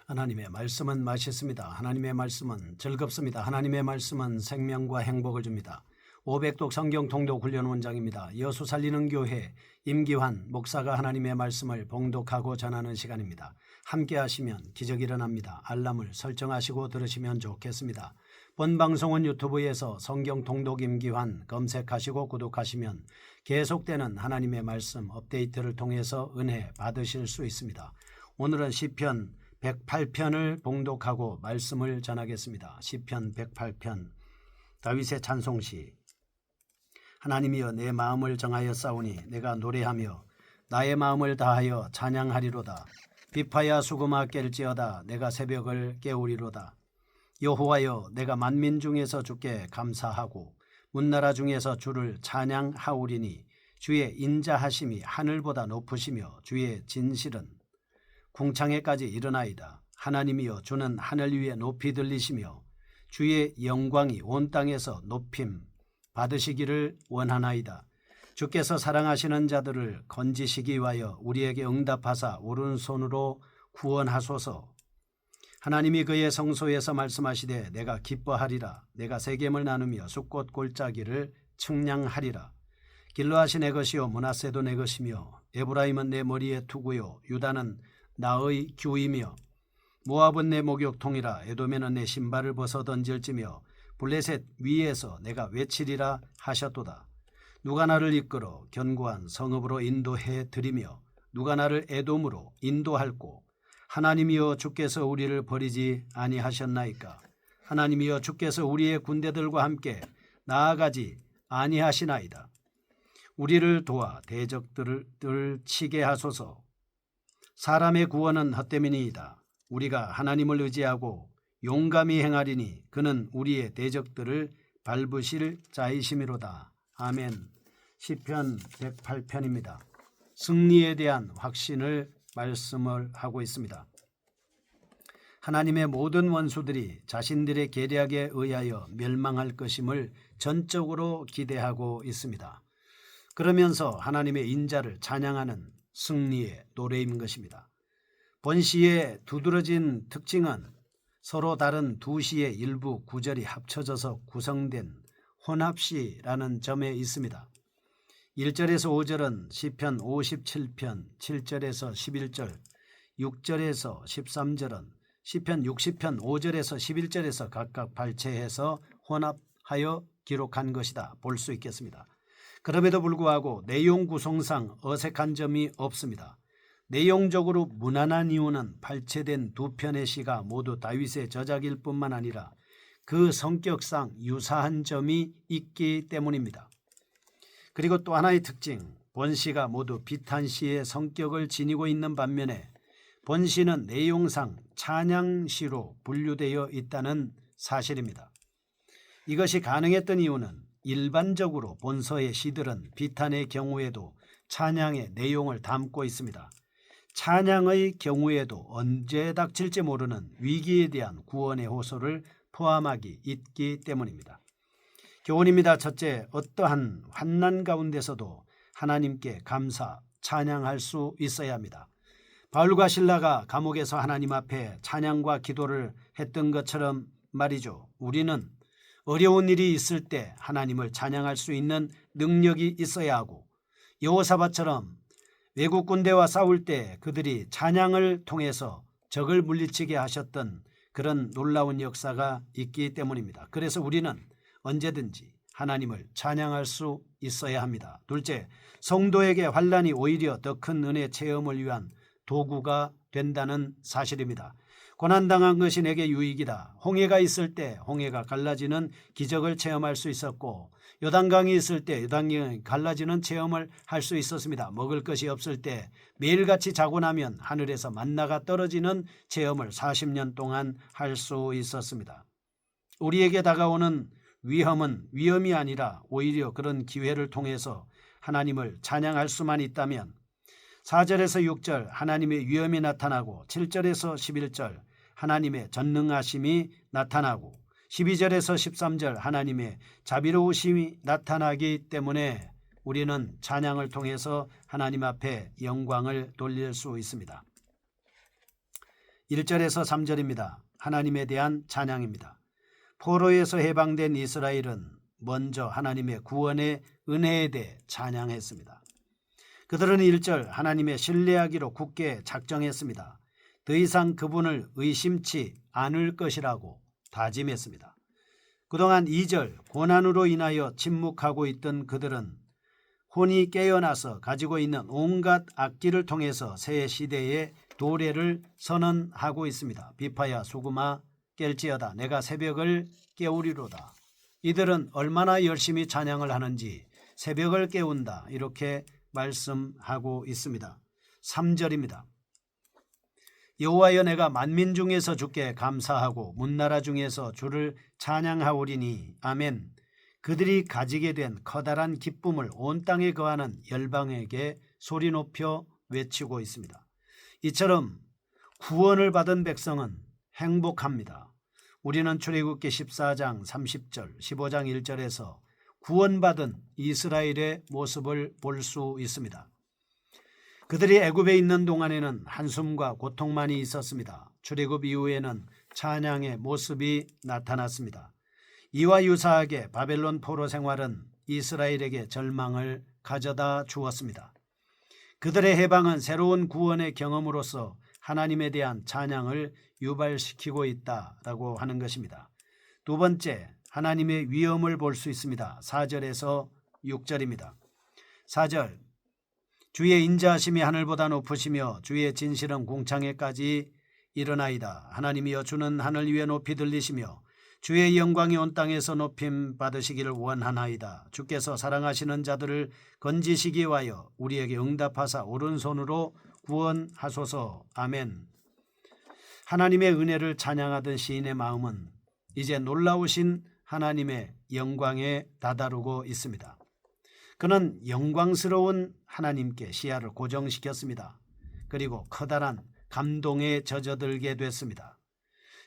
하나님의 말씀은 맛있습니다. 하나님의 말씀은 즐겁습니다. 하나님의 말씀은 생명과 행복을 줍니다. 500독 성경 통독 훈련 원장입니다. 여수 살리는 교회 임기환 목사가 하나님의 말씀을 봉독하고 전하는 시간입니다. 함께 하시면 기적이 일어납니다. 알람을 설정하시고 들으시면 좋겠습니다. 본 방송은 유튜브에서 성경 통독 임기환 검색하시고 구독하시면 계속되는 하나님의 말씀 업데이트를 통해서 은혜 받으실 수 있습니다. 오늘은 시편 108편을 봉독하고 말씀을 전하겠습니다. 시편 108편 다윗의 찬송시. 하나님이여 내 마음을 정하여 싸우니 내가 노래하며 나의 마음을 다하여 찬양하리로다. 비파야 수금아 깰지어다 내가 새벽을 깨우리로다. 여호와여 내가 만민 중에서 주께 감사하고 문나라 중에서 주를 찬양하오리니 주의 인자하심이 하늘보다 높으시며 주의 진실은 궁창에까지 이르나이다. 하나님이여 주는 하늘 위에 높이 들리시며 주의 영광이 온 땅에서 높임 받으시기를 원하나이다. 주께서 사랑하시는 자들을 건지시기 위하여 우리에게 응답하사 오른손으로 구원하소서. 하나님이 그의 성소에서 말씀하시되 내가 기뻐하리라. 내가 세겜을 나누며 숫꽃 골짜기를 측량하리라. 길르앗이 내 것이요 므낫세도 내 것이며 에브라임은 내 머리의 투구요 유다는 나의 규이며 모압은 내 목욕통이라. 에돔에는 내 신발을 벗어 던질지며 블레셋 위에서 내가 외치리라 하셨도다. 누가 나를 이끌어 견고한 성읍으로 인도해 드리며 누가 나를 에돔으로 인도할꼬. 하나님이여 주께서 우리를 버리지 아니하셨나이까. 하나님이여 주께서 우리의 군대들과 함께 나아가지 아니하시나이다. 우리를 도와 대적들을 치게 하소서. 사람의 구원은 헛됨이니이다. 우리가 하나님을 의지하고 용감히 행하리니 그는 우리의 대적들을 밟으실 자이심이로다. 아멘. 시편 108편입니다. 승리에 대한 확신을 말씀을 하고 있습니다. 하나님의 모든 원수들이 자신들의 계략에 의하여 멸망할 것임을 전적으로 기대하고 있습니다. 그러면서 하나님의 인자를 찬양하는 승리의 노래인 것입니다. 본시의 두드러진 특징은 서로 다른 두 시의 일부 구절이 합쳐져서 구성된 혼합시라는 점에 있습니다. 1절에서 5절은 시편 57편 7절에서 11절, 6절에서 13절은 시편 60편 5절에서 11절에서 각각 발췌해서 혼합하여 기록한 것이다 볼 수 있겠습니다. 그럼에도 불구하고 내용 구성상 어색한 점이 없습니다. 내용적으로 무난한 이유는 발췌된 두 편의 시가 모두 다윗의 저작일 뿐만 아니라 그 성격상 유사한 점이 있기 때문입니다. 그리고 또 하나의 특징, 본시가 모두 비탄시의 성격을 지니고 있는 반면에 본시는 내용상 찬양시로 분류되어 있다는 사실입니다. 이것이 가능했던 이유는 일반적으로 본서의 시들은 비탄의 경우에도 찬양의 내용을 담고 있습니다. 찬양의 경우에도 언제 닥칠지 모르는 위기에 대한 구원의 호소를 포함하기 있기 때문입니다. 교훈입니다. 첫째, 어떠한 환난 가운데서도 하나님께 감사, 찬양할 수 있어야 합니다. 바울과 실라가 감옥에서 하나님 앞에 찬양과 기도를 했던 것처럼 말이죠. 우리는 어려운 일이 있을 때 하나님을 찬양할 수 있는 능력이 있어야 하고 여호사밧처럼 외국 군대와 싸울 때 그들이 찬양을 통해서 적을 물리치게 하셨던 그런 놀라운 역사가 있기 때문입니다. 그래서 우리는 언제든지 하나님을 찬양할 수 있어야 합니다. 둘째, 성도에게 환난이 오히려 더 큰 은혜 체험을 위한 도구가 된다는 사실입니다. 고난당한 것이 내게 유익이다. 홍해가 있을 때 홍해가 갈라지는 기적을 체험할 수 있었고 요단강이 있을 때 요단강이 갈라지는 체험을 할 수 있었습니다. 먹을 것이 없을 때 매일같이 자고 나면 하늘에서 만나가 떨어지는 체험을 40년 동안 할 수 있었습니다. 우리에게 다가오는 위험은 위험이 아니라 오히려 그런 기회를 통해서 하나님을 찬양할 수만 있다면 4절에서 6절 하나님의 위엄이 나타나고 7절에서 11절 하나님의 전능하심이 나타나고 12절에서 13절 하나님의 자비로우심이 나타나기 때문에 우리는 찬양을 통해서 하나님 앞에 영광을 돌릴 수 있습니다. 1절에서 3절입니다. 하나님에 대한 찬양입니다. 포로에서 해방된 이스라엘은 먼저 하나님의 구원의 은혜에 대해 찬양했습니다. 그들은 1절 하나님의 신뢰하기로 굳게 작정했습니다. 더 이상 그분을 의심치 않을 것이라고 다짐했습니다. 그동안 2절 고난으로 인하여 침묵하고 있던 그들은 혼이 깨어나서 가지고 있는 온갖 악기를 통해서 새 시대의 도래를 선언하고 있습니다. 비파야 수금아 깰지어다 내가 새벽을 깨우리로다. 이들은 얼마나 열심히 찬양을 하는지 새벽을 깨운다 이렇게 말씀하고 있습니다. 3절입니다. 여호와여 내가 만민 중에서 주께 감사하고 문나라 중에서 주를 찬양하오리니 아멘. 그들이 가지게 된 커다란 기쁨을 온 땅에 거하는 열방에게 소리 높여 외치고 있습니다. 이처럼 구원을 받은 백성은 행복합니다. 우리는 출애굽기 14장 30절 15장 1절에서 구원받은 이스라엘의 모습을 볼 수 있습니다. 그들이 애굽에 있는 동안에는 한숨과 고통만이 있었습니다. 출애굽 이후에는 찬양의 모습이 나타났습니다. 이와 유사하게 바벨론 포로 생활은 이스라엘에게 절망을 가져다 주었습니다. 그들의 해방은 새로운 구원의 경험으로서 하나님에 대한 찬양을 유발시키고 있다라고 하는 것입니다. 두 번째, 하나님의 위엄을 볼 수 있습니다. 4절에서 6절입니다. 4절 주의 인자하심이 하늘보다 높으시며 주의 진실은 궁창에까지 이르나이다. 하나님이여 주는 하늘 위에 높이 들리시며 주의 영광이 온 땅에서 높임 받으시기를 원하나이다. 주께서 사랑하시는 자들을 건지시기 위하여 우리에게 응답하사 오른손으로 구원하소서. 아멘. 하나님의 은혜를 찬양하던 시인의 마음은 이제 놀라우신 하나님의 영광에 다다르고 있습니다. 그는 영광스러운 하나님께 시야를 고정시켰습니다. 그리고 커다란 감동에 젖어들게 됐습니다.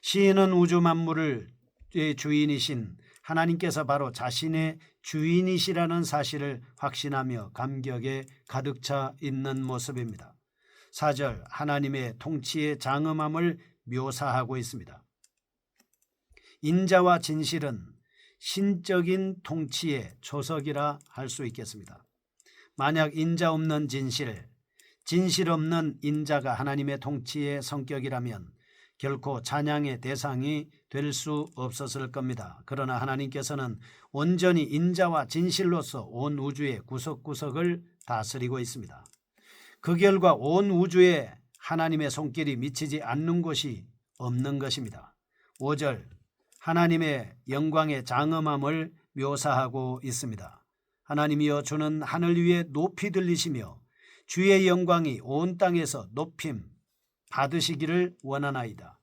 시인은 우주 만물을 주인이신 하나님께서 바로 자신의 주인이시라는 사실을 확신하며 감격에 가득 차 있는 모습입니다. 4절 하나님의 통치의 장엄함을 묘사하고 있습니다. 인자와 진실은 신적인 통치의 초석이라 할 수 있겠습니다. 만약 인자 없는 진실, 진실 없는 인자가 하나님의 통치의 성격이라면 결코 찬양의 대상이 될 수 없었을 겁니다. 그러나 하나님께서는 온전히 인자와 진실로서 온 우주의 구석구석을 다스리고 있습니다. 그 결과 온 우주에 하나님의 손길이 미치지 않는 곳이 없는 것입니다. 5절 하나님의 영광의 장엄함을 묘사하고 있습니다. 하나님이여 주는 하늘 위에 높이 들리시며 주의 영광이 온 땅에서 높임 받으시기를 원하나이다.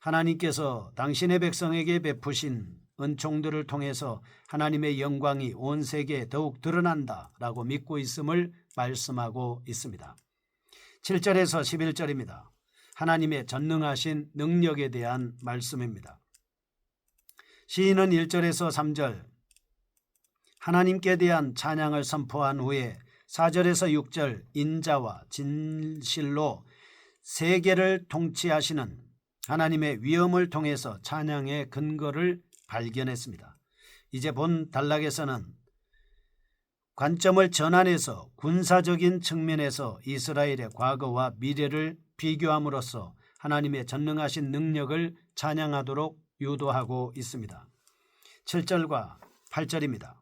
하나님께서 당신의 백성에게 베푸신 은총들을 통해서 하나님의 영광이 온 세계에 더욱 드러난다라고 믿고 있음을 말씀하고 있습니다. 7절에서 11절입니다. 하나님의 전능하신 능력에 대한 말씀입니다. 시인은 1절에서 3절 하나님께 대한 찬양을 선포한 후에 4절에서 6절 인자와 진실로 세계를 통치하시는 하나님의 위엄을 통해서 찬양의 근거를 발견했습니다. 이제 본 단락에서는 관점을 전환해서 군사적인 측면에서 이스라엘의 과거와 미래를 비교함으로써 하나님의 전능하신 능력을 찬양하도록 유도하고 있습니다. 7절과 8절입니다.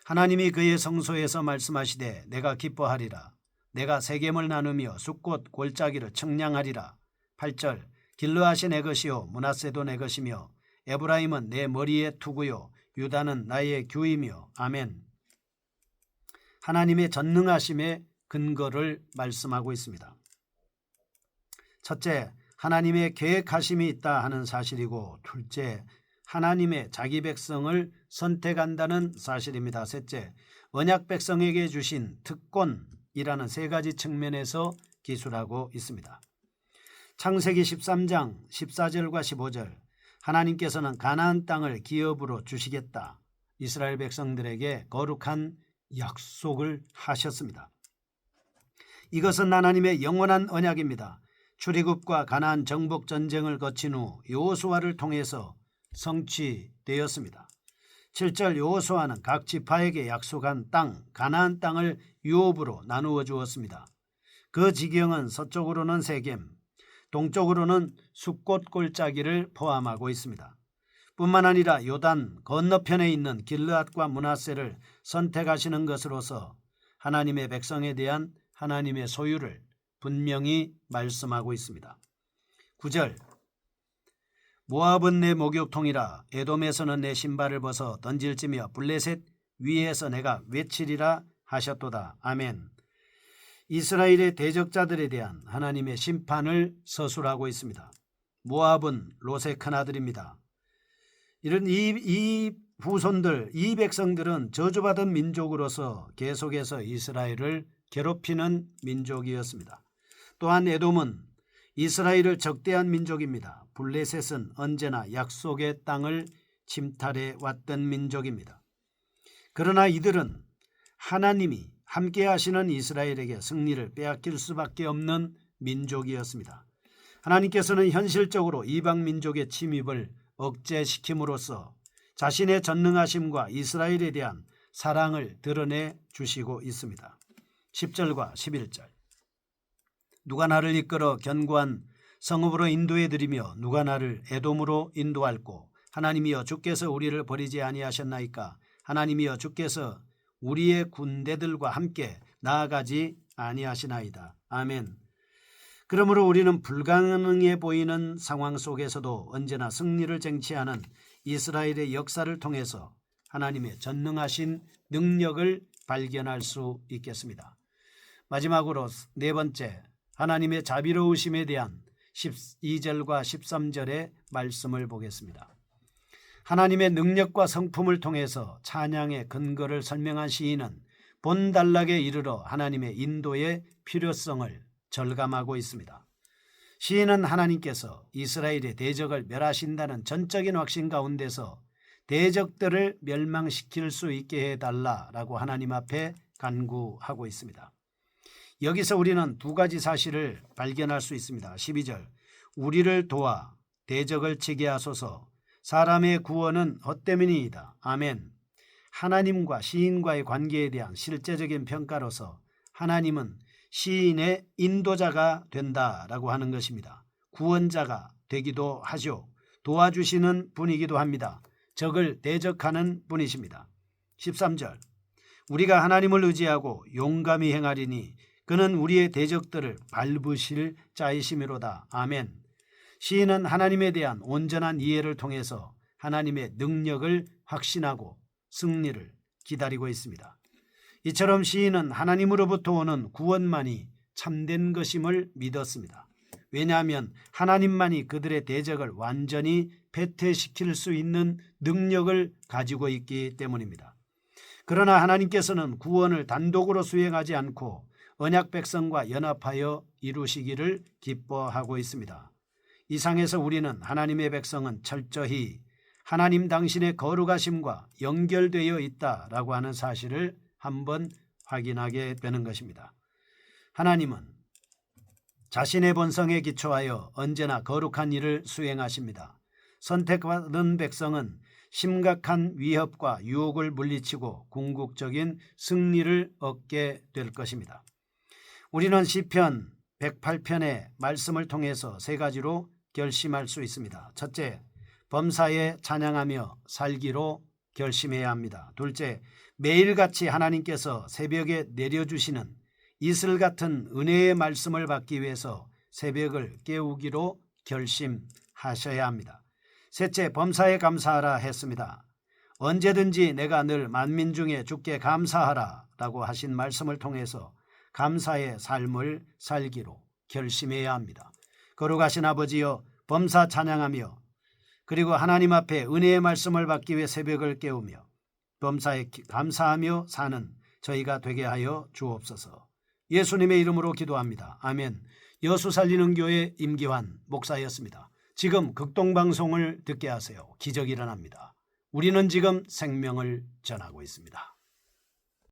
하나님이 그의 성소에서 말씀하시되 내가 기뻐하리라. 내가 세겜을 나누며 숫꽃 골짜기를 청량하리라. 8절 길르앗이 내 것이요 므낫세도 내 것이며 에브라임은 내 머리의 투구요 유다는 나의 규이며 아멘. 하나님의 전능하심의 근거를 말씀하고 있습니다. 첫째, 하나님의 계획하심이 있다 하는 사실이고 둘째, 하나님의 자기 백성을 선택한다는 사실입니다. 셋째, 언약 백성에게 주신 특권이라는 세 가지 측면에서 기술하고 있습니다. 창세기 13장 14절과 15절 하나님께서는 가나안 땅을 기업으로 주시겠다. 이스라엘 백성들에게 거룩한 약속을 하셨습니다. 이것은 하나님의 영원한 언약입니다. 출애굽과 가나안 정복 전쟁을 거친 후 여호수아를 통해서 성취되었습니다. 7절 여호수아는 각 지파에게 약속한 땅 가나안 땅을 유업으로 나누어 주었습니다. 그 지경은 서쪽으로는 세겜, 동쪽으로는 숫꽃 골짜기를 포함하고 있습니다. 뿐만 아니라 요단 건너편에 있는 길르앗과 므낫세를 선택하시는 것으로서 하나님의 백성에 대한 하나님의 소유를 분명히 말씀하고 있습니다. 9절 모압은 내 목욕통이라 에돔에서는 내 신발을 벗어 던질지며 블레셋 위에서 내가 외치리라 하셨도다. 아멘. 이스라엘의 대적자들에 대한 하나님의 심판을 서술하고 있습니다. 모압은 롯의 큰아들입니다. 이런 이 후손들, 이 백성들은 저주받은 민족으로서 계속해서 이스라엘을 괴롭히는 민족이었습니다. 또한 에돔은 이스라엘을 적대한 민족입니다. 블레셋은 언제나 약속의 땅을 침탈해 왔던 민족입니다. 그러나 이들은 하나님이 함께 하시는 이스라엘에게 승리를 빼앗길 수밖에 없는 민족이었습니다. 하나님께서는 현실적으로 이방 민족의 침입을 억제시킴으로써 자신의 전능하심과 이스라엘에 대한 사랑을 드러내 주시고 있습니다. 10절과 11절 누가 나를 이끌어 견고한 성읍으로 인도해 드리며 누가 나를 에돔으로 인도할꼬 하나님이여 주께서 우리를 버리지 아니하셨나이까 하나님이여 주께서 우리의 군대들과 함께 나아가지 아니하시나이다. 아멘. 그러므로 우리는 불가능해 보이는 상황 속에서도 언제나 승리를 쟁취하는 이스라엘의 역사를 통해서 하나님의 전능하신 능력을 발견할 수 있겠습니다. 마지막으로 네 번째, 하나님의 자비로우심에 대한 12절과 13절의 말씀을 보겠습니다. 하나님의 능력과 성품을 통해서 찬양의 근거를 설명한 시인은 본단락에 이르러 하나님의 인도의 필요성을 절감하고 있습니다. 시인은 하나님께서 이스라엘의 대적을 멸하신다는 전적인 확신 가운데서 대적들을 멸망시킬 수 있게 해달라라고 하나님 앞에 간구하고 있습니다. 여기서 우리는 두 가지 사실을 발견할 수 있습니다. 12절 우리를 도와 대적을 치게 하소서 사람의 구원은 헛되이니이다. 아멘. 하나님과 시인과의 관계에 대한 실제적인 평가로서 하나님은 시인의 인도자가 된다라고 하는 것입니다. 구원자가 되기도 하죠. 도와주시는 분이기도 합니다. 적을 대적하는 분이십니다. 13절 우리가 하나님을 의지하고 용감히 행하리니 그는 우리의 대적들을 밟으실 자이심이로다. 아멘. 시인은 하나님에 대한 온전한 이해를 통해서 하나님의 능력을 확신하고 승리를 기다리고 있습니다. 이처럼 시인은 하나님으로부터 오는 구원만이 참된 것임을 믿었습니다. 왜냐하면 하나님만이 그들의 대적을 완전히 패퇴시킬 수 있는 능력을 가지고 있기 때문입니다. 그러나 하나님께서는 구원을 단독으로 수행하지 않고 언약 백성과 연합하여 이루시기를 기뻐하고 있습니다. 이상에서 우리는 하나님의 백성은 철저히 하나님 당신의 거룩하심과 연결되어 있다라고 하는 사실을 한번 확인하게 되는 것입니다. 하나님은 자신의 본성에 기초하여 언제나 거룩한 일을 수행하십니다. 선택받은 백성은 심각한 위협과 유혹을 물리치고 궁극적인 승리를 얻게 될 것입니다. 우리는 시편 108편의 말씀을 통해서 세 가지로 결심할 수 있습니다. 첫째, 범사에 찬양하며 살기로 결심해야 합니다. 둘째, 매일같이 하나님께서 새벽에 내려주시는 이슬 같은 은혜의 말씀을 받기 위해서 새벽을 깨우기로 결심하셔야 합니다. 셋째, 범사에 감사하라 했습니다. 언제든지 내가 늘 만민 중에 주께 감사하라 라고 하신 말씀을 통해서 감사의 삶을 살기로 결심해야 합니다. 거룩하신 아버지여 범사 찬양하며 그리고 하나님 앞에 은혜의 말씀을 받기 위해 새벽을 깨우며 범사에 감사하며 사는 저희가 되게 하여 주옵소서. 예수님의 이름으로 기도합니다. 아멘. 여수 살리는 교회 임기환 목사였습니다. 지금 극동방송을 듣게 하세요. 기적이 일어납니다. 우리는 지금 생명을 전하고 있습니다.